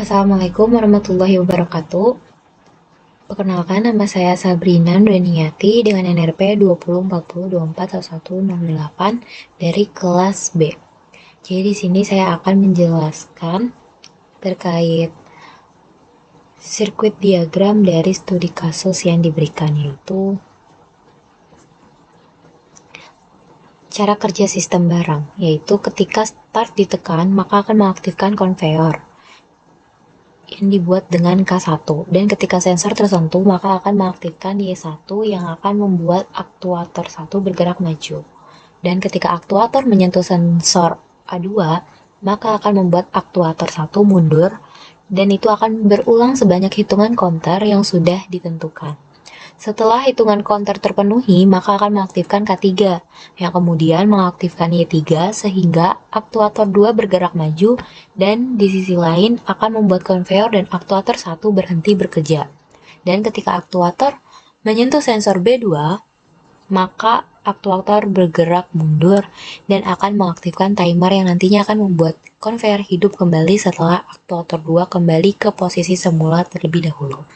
Assalamualaikum warahmatullahi wabarakatuh. Perkenalkan, nama saya Sabrina Nurniati dengan NRP 2040241108 dari kelas B. Jadi di sini saya akan menjelaskan terkait sirkuit diagram dari studi kasus yang diberikan, yaitu cara kerja sistem barang, yaitu ketika start ditekan maka akan mengaktifkan konveyor yang dibuat dengan K1, dan ketika sensor tersentuh maka akan mengaktifkan Y1 yang akan membuat aktuator 1 bergerak maju, dan ketika aktuator menyentuh sensor A2 maka akan membuat aktuator 1 mundur, dan itu akan berulang sebanyak hitungan counter yang sudah ditentukan. Setelah hitungan counter terpenuhi, maka akan mengaktifkan K3, yang kemudian mengaktifkan Y3 sehingga aktuator 2 bergerak maju, dan di sisi lain akan membuat konveyor dan aktuator 1 berhenti bekerja. Dan ketika aktuator menyentuh sensor B2, maka aktuator bergerak mundur dan akan mengaktifkan timer yang nantinya akan membuat konveyor hidup kembali setelah aktuator 2 kembali ke posisi semula terlebih dahulu.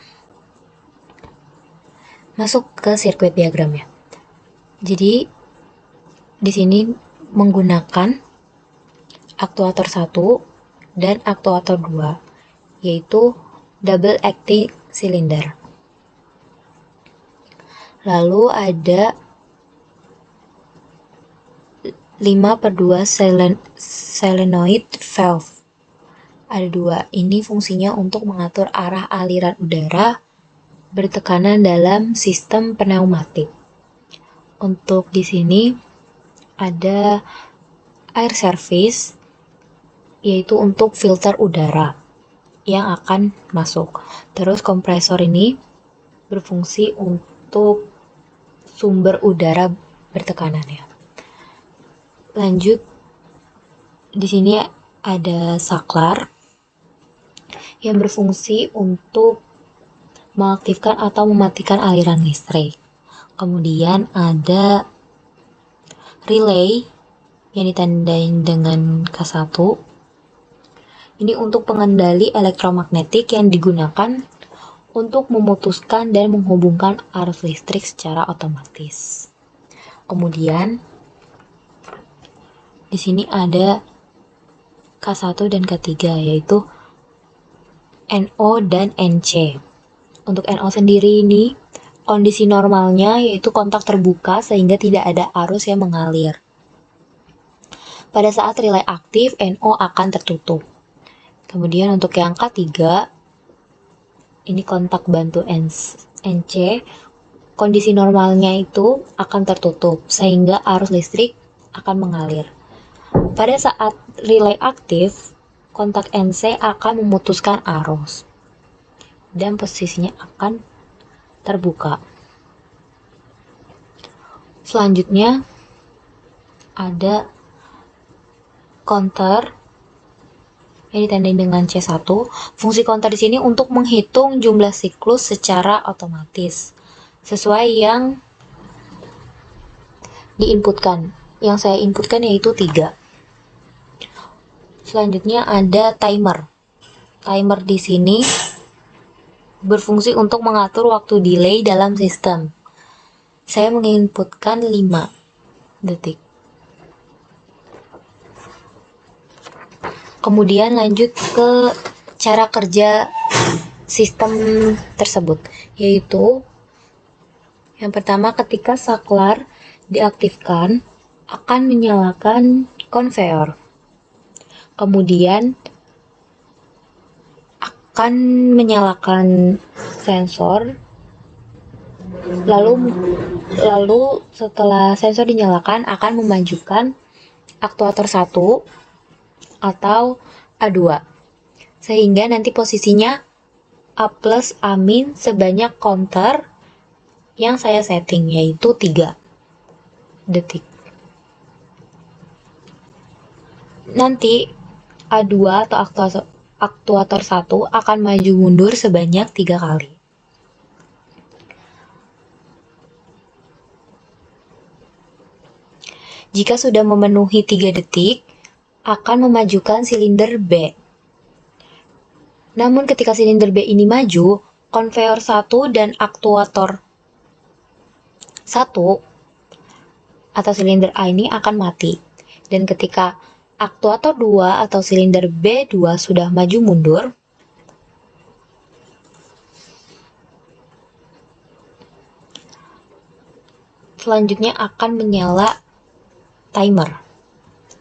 Masuk ke sirkuit diagramnya. Jadi di sini menggunakan aktuator 1 dan aktuator 2, yaitu double acting cylinder. Lalu ada 5/2 solenoid valve. Ada 2. Ini fungsinya untuk mengatur arah aliran udara bertekanan dalam sistem pneumatik. Untuk di sini ada air service, yaitu untuk filter udara yang akan masuk. Terus kompresor ini berfungsi untuk sumber udara bertekanan ya. Lanjut, di sini ada saklar yang berfungsi untuk mengaktifkan atau mematikan aliran listrik. Kemudian ada relay yang ditandain dengan K1. Ini untuk pengendali elektromagnetik yang digunakan untuk memutuskan dan menghubungkan arus listrik secara otomatis. Kemudian di sini ada K1 dan K3, yaitu NO dan NC. Untuk NO sendiri ini kondisi normalnya yaitu kontak terbuka sehingga tidak ada arus yang mengalir. Pada saat relay aktif, NO akan tertutup. Kemudian untuk yang K3, ini kontak bantu NC, kondisi normalnya itu akan tertutup sehingga arus listrik akan mengalir. Pada saat relay aktif, kontak NC akan memutuskan arus dan posisinya akan terbuka. Selanjutnya ada counter yang ditandai dengan C1. Fungsi counter di sini untuk menghitung jumlah siklus secara otomatis sesuai yang diinputkan. Yang saya inputkan yaitu 3. Selanjutnya ada timer. Timer di sini berfungsi untuk mengatur waktu delay dalam sistem. Saya menginputkan 5 detik. Kemudian lanjut ke cara kerja sistem tersebut, yaitu yang pertama, ketika saklar diaktifkan akan menyalakan konveyor. Kemudian akan menyalakan sensor, lalu setelah sensor dinyalakan akan memajukan aktuator 1 atau A2 sehingga nanti posisinya A plus A min sebanyak counter yang saya setting, yaitu 3 detik. Nanti A2 atau aktuator 1 akan maju mundur sebanyak 3 kali. Jika sudah memenuhi 3 detik, akan memajukan silinder B. Namun ketika silinder B ini maju, konveyor 1 dan aktuator 1 atau silinder A ini akan mati. Dan ketika aktuator 2 atau silinder B2 sudah maju mundur, selanjutnya akan menyala timer.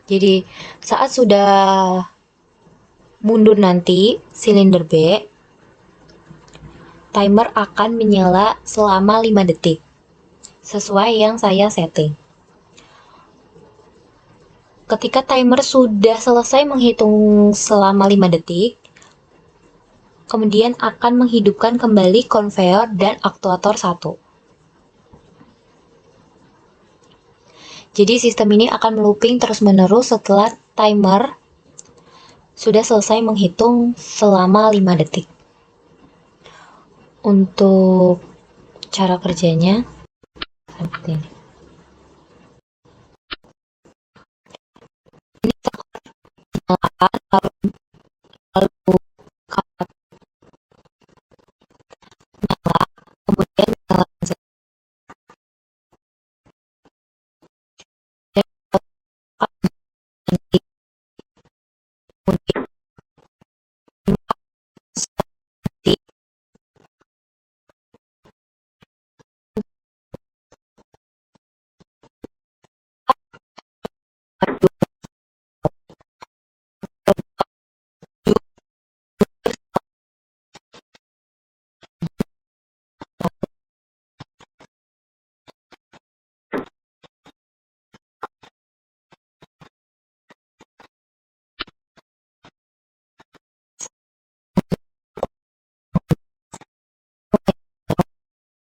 Jadi saat sudah mundur nanti silinder B, timer akan menyala selama 5 detik sesuai yang saya setting. Ketika timer sudah selesai menghitung selama 5 detik, kemudian akan menghidupkan kembali konveyor dan aktuator 1. Jadi sistem ini akan looping terus-menerus setelah timer sudah selesai menghitung selama 5 detik. Untuk cara kerjanya seperti ini.